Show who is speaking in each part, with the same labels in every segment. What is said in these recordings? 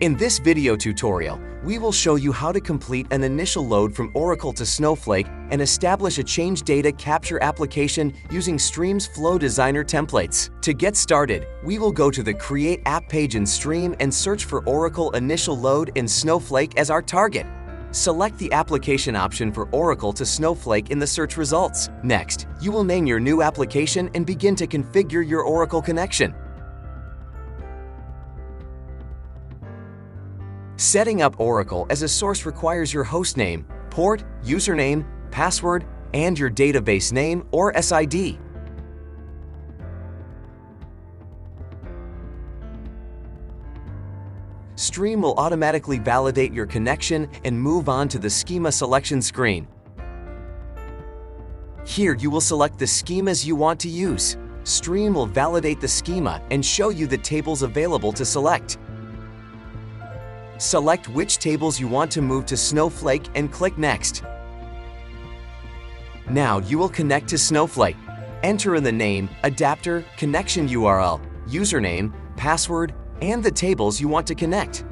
Speaker 1: In this video tutorial, we will show you how to complete an initial load from Oracle to Snowflake and establish a change data capture application using Striim's Flow Designer templates. To get started, we will go to the Create App page in Striim and search for Oracle Initial Load in Snowflake as our target. Select the application option for Oracle to Snowflake in the search results. Next, you will name your new application and begin to configure your Oracle connection. Setting up Oracle as a source requires your hostname, port, username, password, and your database name or SID. Striim will automatically validate your connection and move on to the schema selection screen. Here you will select the schemas you want to use. Striim will validate the schema and show you the tables available to select. Select which tables you want to move to Snowflake and click Next. Now you will connect to Snowflake. Enter in the name, adapter, connection URL, username, password, and the tables you want to connect.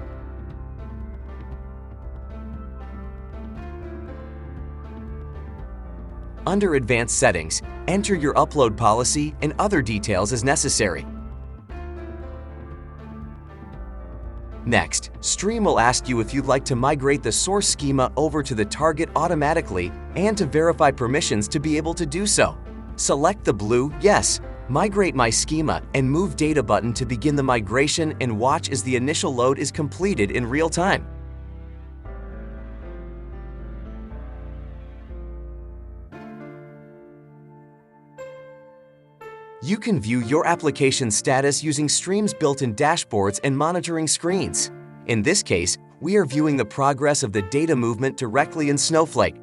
Speaker 1: Under Advanced Settings, enter your upload policy and other details as necessary. Next, Striim will ask you if you'd like to migrate the source schema over to the target automatically and to verify permissions to be able to do so. Select the blue Yes, Migrate My Schema and Move Data button to begin the migration and watch as the initial load is completed in real time. You can view your application status using Striim's built-in dashboards and monitoring screens. In this case, we are viewing the progress of the data movement directly in Snowflake.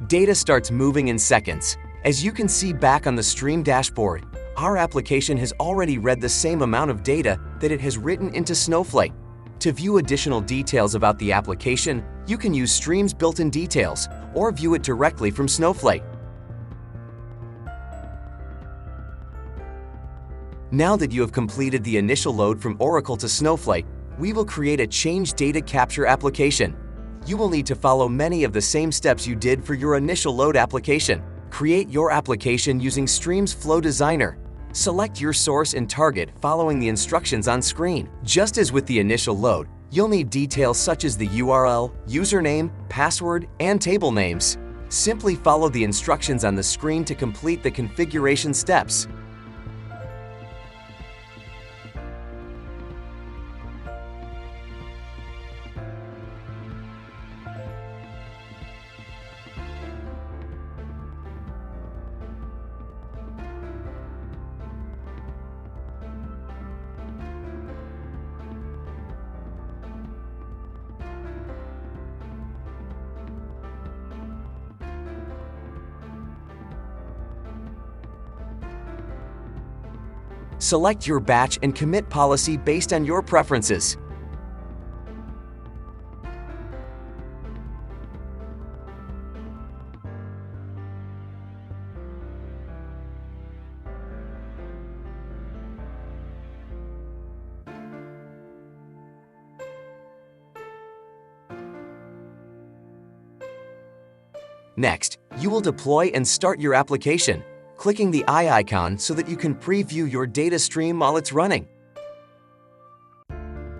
Speaker 1: Data starts moving in seconds. As you can see back on the Striim dashboard, our application has already read the same amount of data that it has written into Snowflake. To view additional details about the application, you can use Striim's built-in details or view it directly from Snowflake. Now that you have completed the initial load from Oracle to Snowflake, we will create a change data capture application. You will need to follow many of the same steps you did for your initial load application. Create your application using Striim's Flow Designer. Select your source and target following the instructions on screen. Just as with the initial load, you'll need details such as the URL, username, password, and table names. Simply follow the instructions on the screen to complete the configuration steps. Select your batch and commit policy based on your preferences. Next, you will deploy and start your application, clicking the eye icon so that you can preview your data stream while it's running.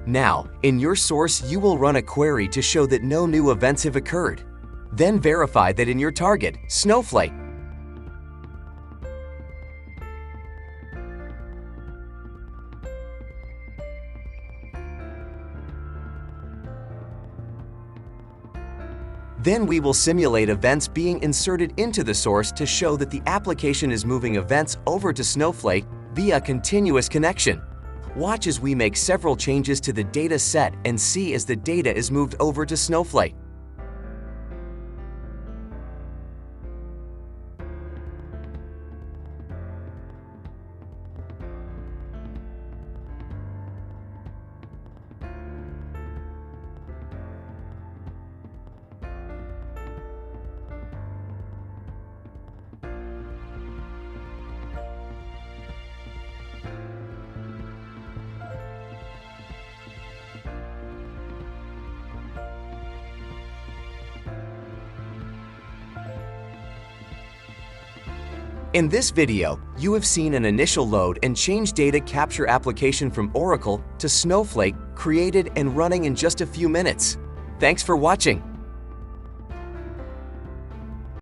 Speaker 1: Now, in your source, you will run a query to show that no new events have occurred. Then verify that in your target, Snowflake, Then we will simulate events being inserted into the source to show that the application is moving events over to Snowflake via continuous connection. Watch as we make several changes to the data set and see as the data is moved over to Snowflake. In this video, you have seen an initial load and change data capture application from Oracle to Snowflake created and running in just a few minutes. Thanks for watching.